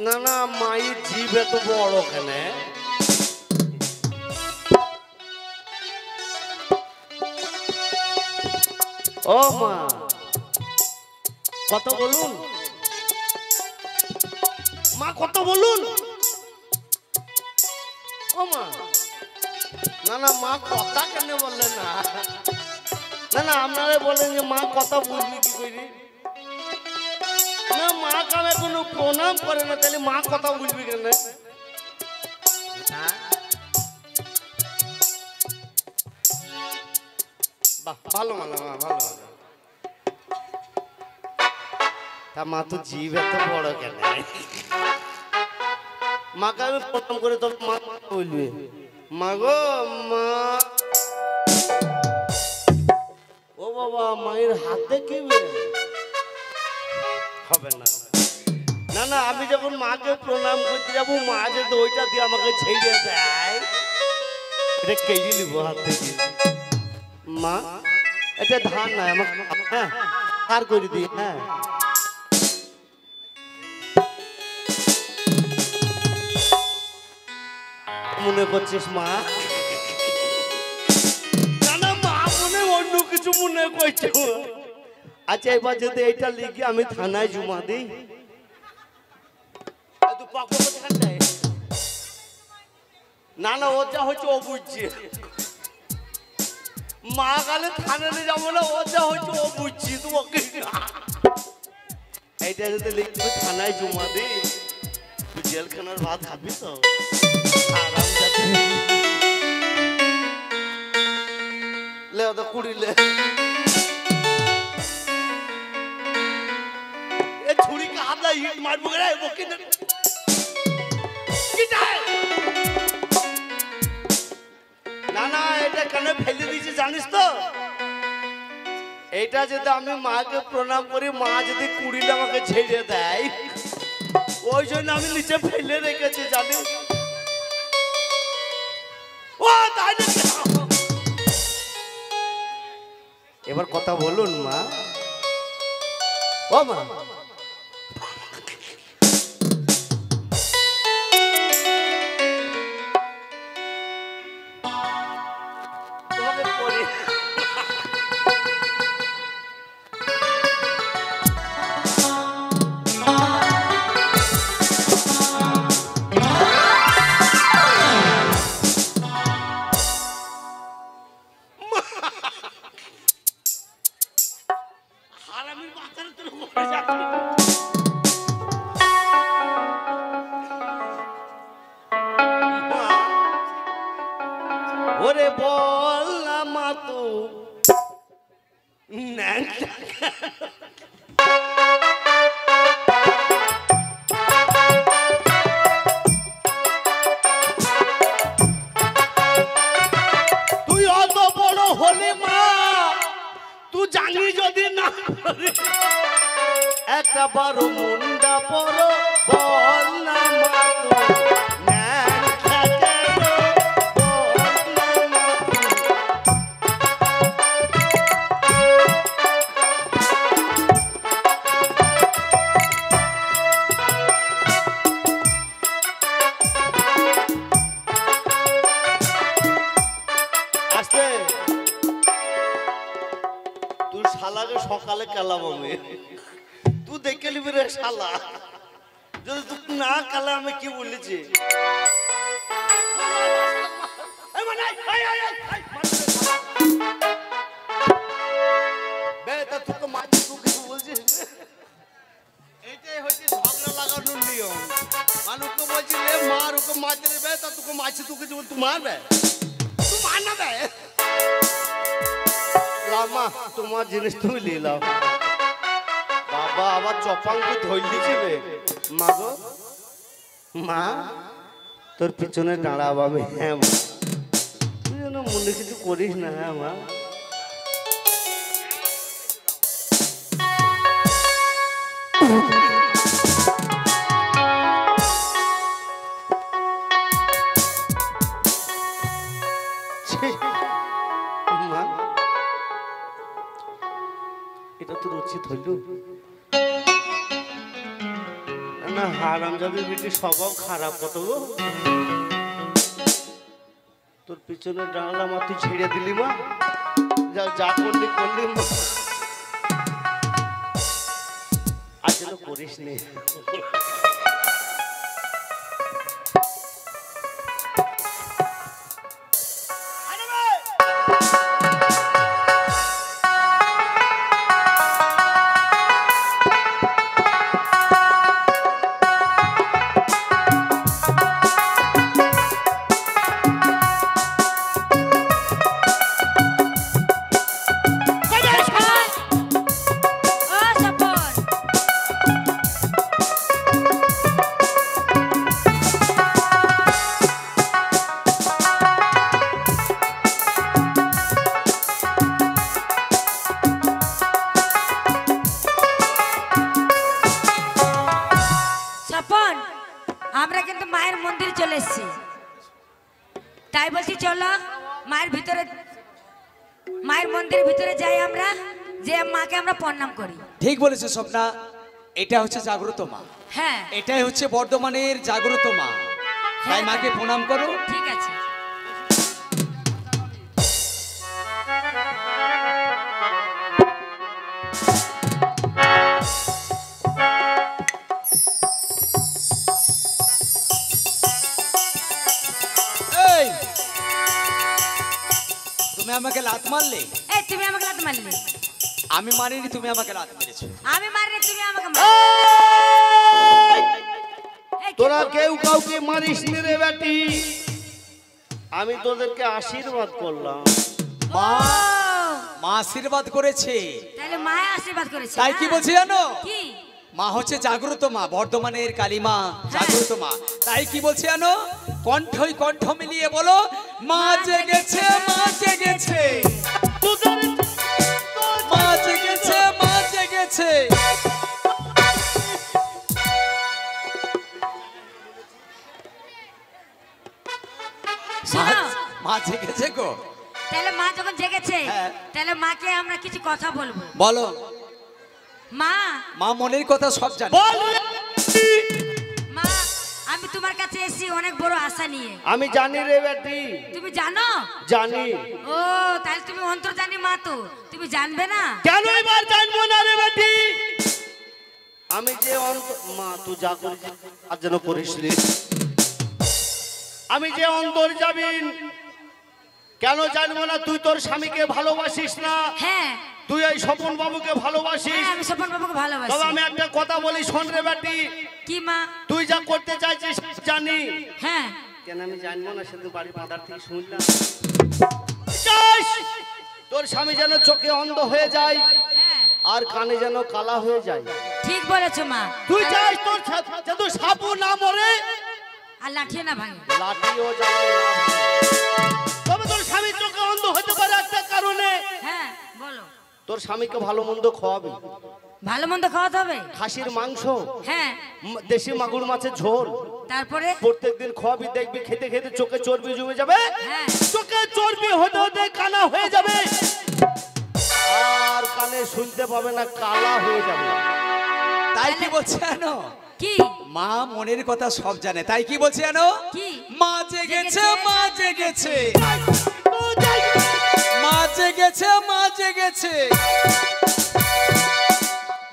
না না মায়ের জীব এত বড় কেন? ও মা কত বলুন, মা কত বলুন। ও মা না না মা কথা কেন বললেন না? না না আপনারা বলেন যে মা কথা বুঝবি কি করি না? মা কামে কোনো প্রণাম করে না, তাহলে মা কথা বুঝবি কেন? বাহ ভালো ভালো মা, ভালো ভালো। তা মা তো জীব এত বড় কেন? মাকে আমি প্রণাম করে তবে মা বলবে মা গো মা। ও বাবা মায়ের হাতে কি হবে না? না না আমি যখন মাকে প্রণাম করতে যাবো মা যদি ওইটা দিয়ে আমাকে ছেড়ে দেয় এটা কেড়ে নিব হাত থেকে। মা এটা ধান নাই আমাকে হ্যাঁ আর করে দিই। হ্যাঁ মনে করছিস মা? না না মা মনে অন্য কিছু মনে করছে। আচ্ছা এবার যদি এইটা লিখে আমি থানায় জমা দিই, না না ও যা হচ্ছে ও বুঝছে। মা গালে থানায় যাবো না, ও যা হচ্ছে ও বুঝছি। তোমাকে এইটা যদি লিখে থানায় জমা দিই তুই জেলখানার ভাত খাবি তো আরাম যাতে। লে ওটা কুড়ি লে এ ছুরি কে হাত লাই হিট মারবো রে ওকে না না এটা কেন ফেলে দিয়েছি জানিস তো? এইটা যদি আমি মাকে প্রণাম করি মা যদি কুড়িলে আমাকে ছেড়ে দেয় ওই জন্য আমি নিচে ফেলে রেখেছি জানিস। ও তাই এবার কথা বলুন মা। ও মা ওরে বল না মা তো তুই অত বড় হলে মা তুই জানি যদি না একটা বড় মুন্ডা পড়ো বল না মা তো সকালে কালাম আমি তুই দেখে নিবি রে শালা। যদি তুই না কালা আমি কি বলেছি তোকে মাঝে তুই কিছু বলছিস? এইটাই হচ্ছে ঝগড়া লাগানোর নিয়ম। মানুষকে বলছি রে মার ওকে মাঝে রে তা তোকে মাছি তুই কিছু তুই মারবে তুই মার না বে লামা তোমার জিনিস তুমি নিয়ে নাও। বাবা আবার চপাঙ্কে ধরলিছি বে মা গো মা তোর পিছনে দাঁড়াবো আমি। হ্যাঁ মা তুই যেন মনে কিছু করিস না। হ্যাঁ মা এটা তোর উচিত হইল না? হারামজাদি বেটি স্বভাব খারাপ কত গো। তোর পিছনে ডাঙলা মা তুই ছেড়ে দিলি মা, যা যা করলি করলি মা, আজ যেন করিস নি। আমরা কিন্তু মায়ের মন্দিরে চলে এসেছি, তাই বলছি চলো মায়ের ভিতরে, মায়ের মন্দিরের ভিতরে যাই আমরা, যে মাকে আমরা প্রণাম করি। ঠিক বলেছে স্বপ্না, এটা হচ্ছে জাগ্রত মা। হ্যাঁ, এটাই হচ্ছে বর্ধমানের জাগ্রত মা, তাই মাকে প্রণাম করো। ঠিক আছে। তুমি আমাকে লাত মারলে? এই তুমি আমাকে লাত মারলে? আমি মারিনি, তুমি আমাকে লাত মেরেছো। আমি মারিনি, তুমি আমাকে মারলে। তোরা কেউ কাউকে মারিস নি রে বেটি, আমি তোদেরকে আশীর্বাদ করলাম। মা মা আশীর্বাদ করেছে, তাহলে মা আশীর্বাদ করেছে। তাই কি বলছি জানো? কি? মা হচ্ছে জাগ্রত মা, বর্ধমানের কালী মা, জাগ্রত মা। তাই কি বলছি জানো? কণ্ঠই কণ্ঠ মিলিয়ে বলো, মা জেগেছে, মা জেগেছে, মা জেগেছে, মা জেগেছে। মা জেগেছে গো। তাহলে মা যখন জেগেছে, তাহলে মাকে আমরা কিছু কথা বলবো। বলো। মা, মা মনের কথা সব জানে। মা, আমি তোমার কাছে এসেছি অনেক বড় আশা নিয়ে। আমি জানি রে বেটি। তুমি জানো? জানি। ও, তাহলে তুমি অন্তর্জানি মা, তো তুমি জানবে না? কেন এবার জানবো না রে বেটি? আমি যে মা তুই যা করিস আর যেন করিস রে। আমি যে অন্তর্জামিন, কেন জানবো না? তুই তোর স্বামীকে ভালোবাসিস না? হ্যাঁ। তুই এই স্বপন বাবুকে ভালোবাসিস? হ্যাঁ, আমি স্বপন বাবুকে ভালোবাসি। তবে আমি একটা কথা বলি, শোন রে বেটি। কি মা? তুই যা করতে চাইছিস জানি। হ্যাঁ। কেন আমি জানবো না? সেদিন বাড়ি বাঁধার থেকে শুনলাম তোর স্বামী যেন চোখে অন্ধ হয়ে যায়, হ্যাঁ, আর কানে যেন কালা হয়ে যায়। ঠিক বলেছো মা। তুই চাস তোর যেন সাপও না মরে আর লাঠিও না ভাঙে। লাঠিও যেন না ভাঙে। তবে তোর স্বামী চোখে অন্ধ হতে পারে একটা কারণে। হ্যাঁ, বলো। তোর স্বামীকে ভালো মন্দ খাওয়াবি। ভালো মন্দ খাওয়াতে হবে? খাসির মাংস, হ্যাঁ, দেশি মাগুর মাছের ঝোল তারপরে প্রত্যেকদিন খাওয়াবি। দেখবি খেতে খেতে চোখে চর্বি জমে যাবে। হ্যাঁ, চোখে চর্বি হতে হতে কানা হয়ে যাবে, আর কানে শুনতে পাবে না, কালা হয়ে যাবে। তাই কি বলছে জানো? কি? মা মনের কথা সব জানে। তাই কি বলছে জানো? কি? মা জেগেছে, মা জেগেছে, মা জেগেছে, মা জেগেছে।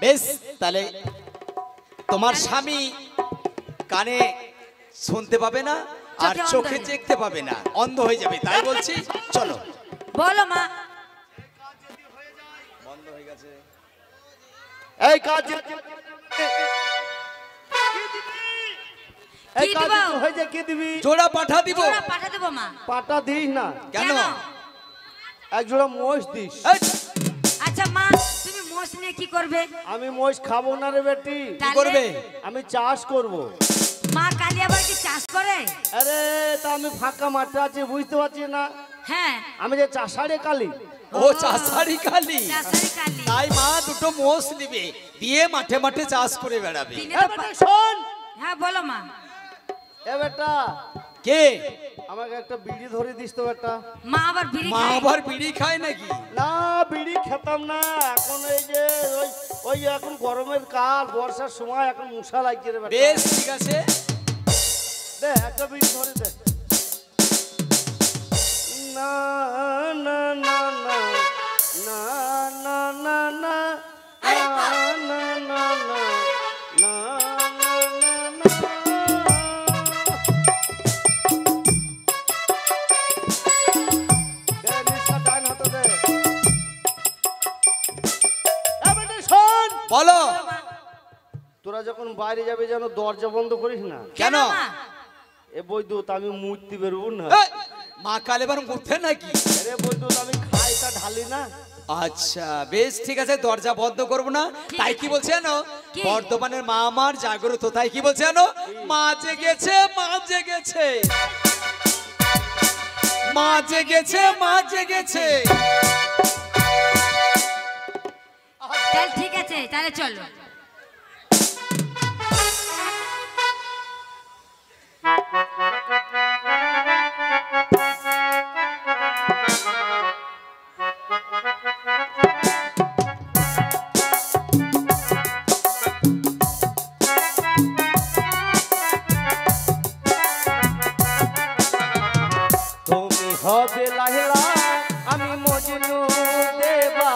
বেশ, তাহলে তোমার স্বামী কানে শুনতে পাবে না আর চোখে দেখতে পাবে না, অন্ধ হয়ে যাবে। তাই বলছি চলো। বলো মা। বন্ধ হয়ে গেছে এই কাজ, এই কি কাজ দিবো? হয়ে যায় কি দিবি? জোড়া পাঠা দিব। জোড়া পাঠা দেবো মা। পাটা দিস না। কেন? এক জোড়া মোষ দিস। এই, আচ্ছা মা, তুমি মোষ নিয়ে কি করবে? আমি মোষ খাবো না রে বেটি। কি তাহলে? করবে? আমি চাষ করব। মা কালী আবার কি চাষ করে? আরে তা আমি ফাঁকা মাঠে আছি, বুঝতে পারছি না? হ্যাঁ। আমি যে চাষারে কালি। ও চাষারি কালী। চাষারি কালী। তাই মা দুটো মোষ নিবে, দিয়ে মাঠে মাঠে চাষ করে বেড়াবে। দিনে এ তো বেটা শোন। হ্যাঁ, বলো মা। এ বেটা, কে? আমাকে একটা বিড়ি ধরে দিস তো বেটা। মা আবার বিড়ি মা খায়? আবার বিড়ি খায় নাকি? না, বিড়ি খেতাম না, এখন এই যে ওই ওই এখন গরমের কাল বর্ষার সময় এখন মশা লাগছে রে বেটা। বেশ ঠিক আছে। দে একটা বিট ধরে দে। না না না না না না না না না না না বলো। তোরা যখন বাইরে যাবে যেন দরজা বন্ধ করিস না। কেন? মা? এ বৈদ্যুৎ আমি মূর্তি বেরোবো না। এই, মা কাল এবার মরতে নাকি? আরে বৈদ্যুৎ আমি খাই তা ঢালি না। আচ্ছা বেশ ঠিক আছে, দরজা বন্ধ করবো না। তাই কি বলছে জানো? কি? বর্ধমানের মা আমার জাগ্রত, তাই কি বলছে জানো? মা জেগেছে, মা জেগেছে, মা জেগেছে, মা জেগেছে। তাহলে ঠিক আছে, তাহলে চলো। তুমি হবে লাহিলা আমি মজনু দেবা,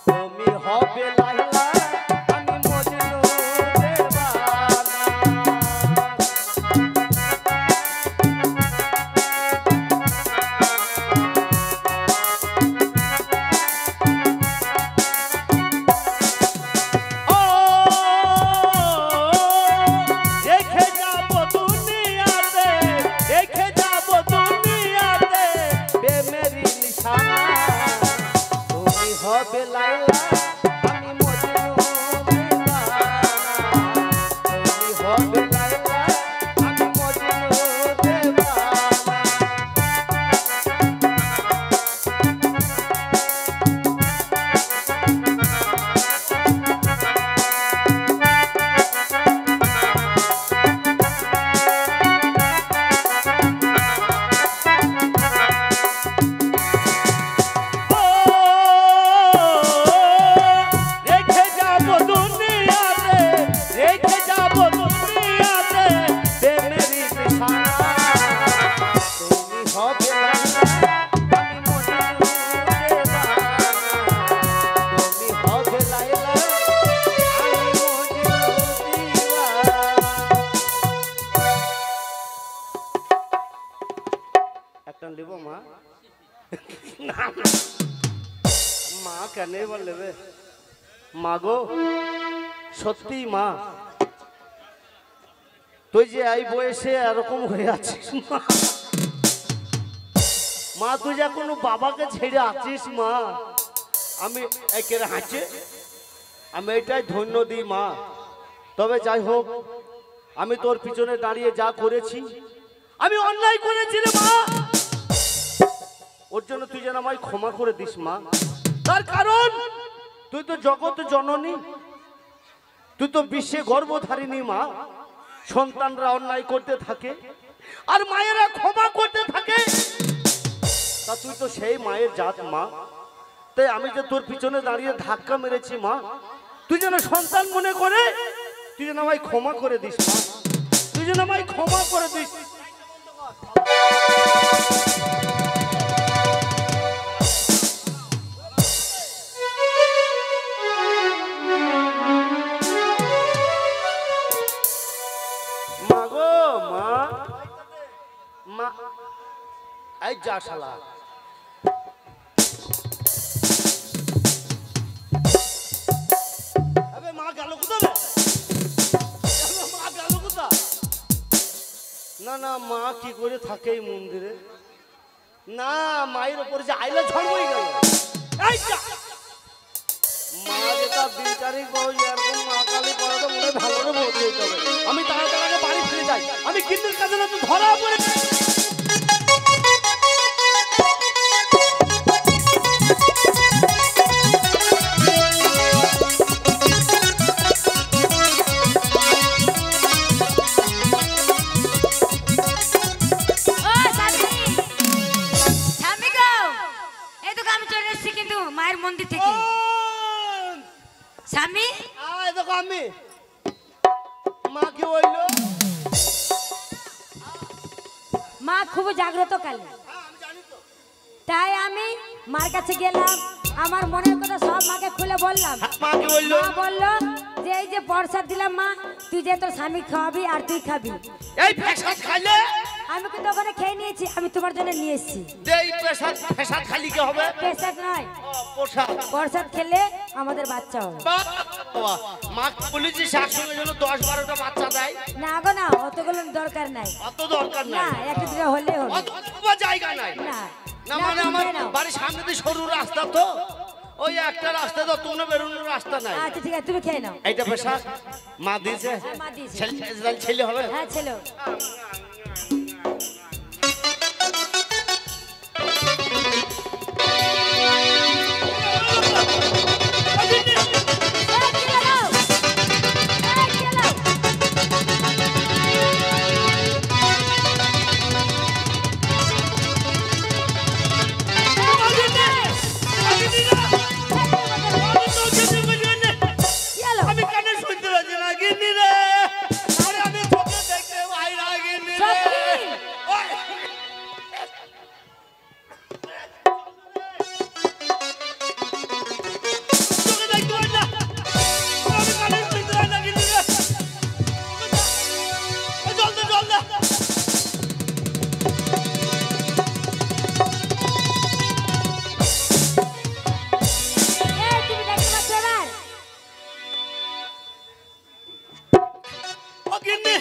তুমি হবে লাহিলা আমি মজনু দেবা। ও দেখে যাব দুনিয়াতে, দেখে যাব দুনিয়াতে বেমেরি নিশানা। তুমি হবে লাইলা আমি মজনু দিওয়ানা, তুমি হবে লাইলা আমি মজনু দিওয়ানা। ও রেখে যাব দুনিয়াতে, রেখে যাব দুনিয়াতে বেমেরি নিশানা। তুমি হবে লাইলা আমি মজনু দেওয়ানা, তুমি হবে লাইলা আমি মজনু দিওয়ানা। একটা নেব মা? না না। মা কেন এবার নেবে? মা গো সত্যি মা, তুই যে এই বয়সে এরকম হয়ে আছিস মা। মা তুই যে কোনো বাবাকে ছেড়ে আছিস মা, আমি একের হাঁচে আমি এটাই ধন্য দিই মা। তবে যাই হোক, আমি তোর পিছনে দাঁড়িয়ে যা করেছি আমি অন্যায় করেছি রে মা, ওর জন্য তুই যেন আমায় ক্ষমা করে দিস মা। তার কারণ তুই তো জগৎ জননী, তুই তো বিশ্বে গর্ভধারিণী মা। সন্তানরা অন্যায় করতে থাকে আর মায়েরা ক্ষমা করতে থাকে, তা তুই তো সেই মায়ের জাত মা। তাই আমি যে তোর পিছনে দাঁড়িয়ে ধাক্কা মেরেছি মা, তুই যেন সন্তান মনে করে তুই যেন আমায় ক্ষমা করে দিস মা, তুই যেন আমায় ক্ষমা করে দিস। মা গো মা, মা এই যা শালা। আবে মা গেল কোথা রে? মা গেল কোথা? না না, মা কি করে থাকে এই মন্দিরে? না, মায়ের উপরে যে আইলা ঝড় বই গেল। এই যা মা যেটা বিচারিক বই এরকম মা কালী করে তো মনে ভালো করে বলতে হবে। আমি তাড়াতাড়ি বাড়ি ফিরে যাই, আমি কিন্তুর কাছে না তো ধরা পড়ে যাই। ও স্বামী, স্বামী গো, এই তো আমি চলে এসেছি কিন্তু মায়ের মন্দির থেকে। খুব জাগ্রত কালী, তাই আমি মার কাছে গেলাম, আমার মনের কথা সব মাকে খুলে বললাম। মা কি বললো? মা বললো যে এই যে প্রসাদ দিলাম মা, তুই যে তোর স্বামী খাওয়াবি আর তুই খাবি। এই প্রসাদ খাইলে আমি কিন্তু ওখানে খেয়ে নিয়েছি, আমি তোমার জন্য নিয়ে এসেছি। এই প্রসাদ খালি কি হবে? প্রসাদ নয়, প্রসাদ। প্রসাদ খেলে আমাদের বাচ্চা হবে। বাবা, মা বলেছিস একসঙ্গে যেন 10-12টা বাচ্চা দেয়। না গো না, অতগুলো দরকার নাই। অত দরকার না, নাই। একটা দুটো হলে হলো। অত জায়গা নাই। না না মানে আমার বাড়ির সামনে দিয়ে সরু রাস্তা, তো ওই একটা রাস্তা, তো তুমি বেরোনোর রাস্তা নাই। আচ্ছা ঠিক আছে, তুমি খেয়ে নাও। এইটা প্রসাদ মা দিয়েছে। হ্যাঁ, মা দিয়েছে। ছেলে হবে। হ্যাঁ ছেলে। আমি কানে শুনতে পাচ্ছি না গিন্নি রে। আরে আমি চোখে দেখতে পাই না গিন্নি রে। ওই! চোখে দেখতে পাই না। আমি কানে শুনতে পাই না গিন্নি রে। জল দে, জল দে। তুমি দেখতে পাচ্ছ এবার? ও গিন্নি,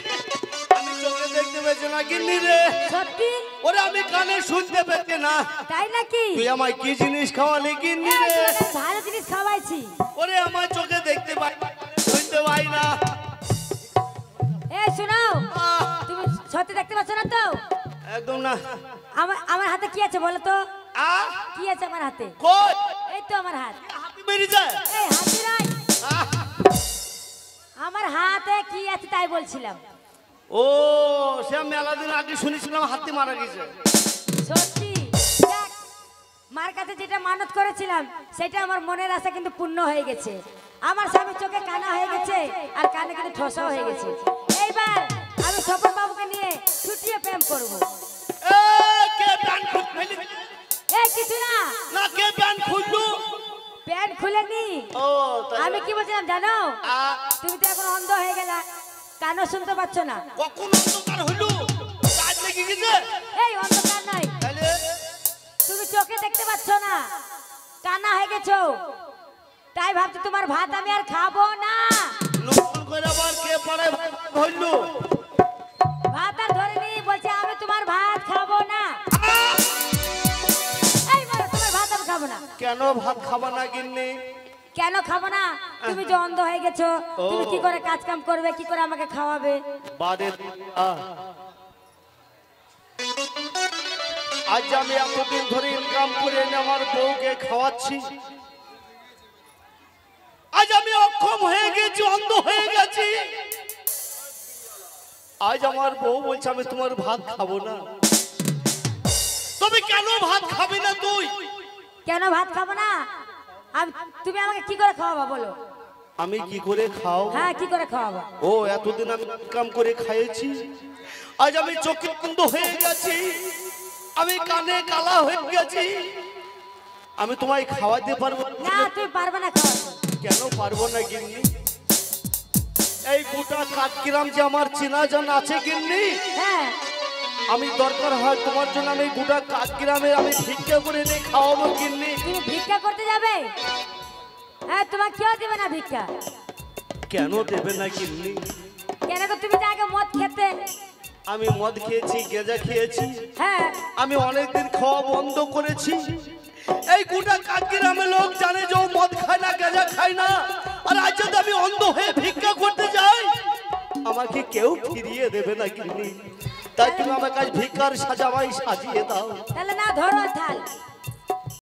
আমি চোখে দেখতে পেয়েছি না গিন্নি রে। সত্যি? ওরে আমি কানে শুনতে পেয়েছি না। তাই নাকি? তুই আমায় কি জিনিস খাওয়ালি গিন্নি এই, রে? তোমাকে ভালো জিনিস খাওয়াইছি। ওরে আমার চোখে দেখতে পাই, শুনতে পাই না। এই শোনাও, তুমি সত্যি দেখতে পাচ্ছ না তো? একদম না। আমার আমার হাতে কি আছে বলো তো? আ কি আছে আমার হাতে? কই? এই তো আমার হাত। হাতি মেরে যায়। এই হাতি নাই, আমার হাতে কি আছে তাই বলছিলাম। ও সে মেলা দিন আগে শুনেছিলাম হাতি মারা গেছে। সত্যি? দেখ, মার কাছে যেটা মানত করেছিলাম সেটা আমার মনের আশা কিন্তু পূর্ণ হয়ে গেছে। আমার স্বামী চোখে কানা হয়ে গেছে আর কানে কিন্তু ঠোসাও হয়ে গেছে। এইবার আমি স্বপন বাবুকে নিয়ে ছুটিয়ে প্রেম করব। এ কে প্যান্ট খুললি? এই কিছু না, না কে প্যান্ট খুললু? প্যান্ট খুলেনি। ও তাই। আমি কি বলছিলাম জানো? আ তুমি তো এখন অন্ধ হয়ে গেলা, কানও শুনতে পাচ্ছ না। কখন অন্ধকার হইলো? কাজ লেগে গেছে। এই অন্ধকার নয়, তাহলে তুমি চোখে দেখতে পাচ্ছ না, কানা হয়ে গেছো, তাই ভাবছি তোমার ভাত আমি আর খাবো না। নতুন করে আবার কে পাড়ায় হইলো? ভাত আর ধরেনি, বলছে আমি তোমার ভাত খাবো না। এই বলো, তোমার ভাত আমি খাবো না। কেন ভাত খাবা না গিন্নি? কেন খাবো না? তুমি যে অন্ধ হয়ে গেছো, তুমি কি করে কাজ কাম করবে, কি করে আমাকে খাওয়াবে? বাদে আজ আমি এতদিন ধরে ইনকাম করে এনে আমার বউকে খাওয়াচ্ছি, আজ আমি অক্ষম হয়ে গেছি, অন্ধ হয়ে গেছি। আজ আমার বউ বলছে আমি তোমার ভাত খাবো না। তবে কেন ভাত খাবি না তুই? কেন ভাত খাবো না? তুমি আমাকে কি করে খাওয়াবা বলো? আমি কি করে খাও? হ্যাঁ, কি করে খাওয়াবা? ও এতদিন আমি ইনকাম করে খাইয়েছি, আজ আমি চোখে অন্ধ হয়ে গেছি, আমি কানে কালা হয়ে গেছি, আমি তোমায় খাওয়াতে পারবো না, তুমি পারবে না খাওয়াতে। কেন পারবো না গিন্নি? এই গোটা কাঠগ্রাম যে আমার চেনা জানা আছে গিন্নি, হ্যাঁ, আমি দরকার হয় তোমার জন্য আমি গোটা কাঠগ্রামে আমি ভিক্ষা করে এনে খাওয়াবো গিন্নি। তুমি ভিক্ষা করতে যাবে? হ্যাঁ, তোমার কেউ দেবে না ভিক্ষা। কেন দেবে না গিন্নি? কেন গো, তুমি তো আগে মদ খেতে। আমি মদ খেয়েছি, গেঁজা খেয়েছি, হ্যাঁ, আমি অনেকদিন খাওয়া বন্ধ করেছি। এই গোটা কাঠগ্রামে লোক জানে যে ও মদ খায় না, গেঁজা খায় না, আর আজ যদি আমি অন্ধ হয়ে ভিক্ষা করতে যাই আমাকে কেউ ফিরিয়ে দেবে না গিন্নি। তাই তুমি আমার কাছে ভিক্ষার সাজামাই সাজিয়ে দাও। তাহলে না, ধরো থাল।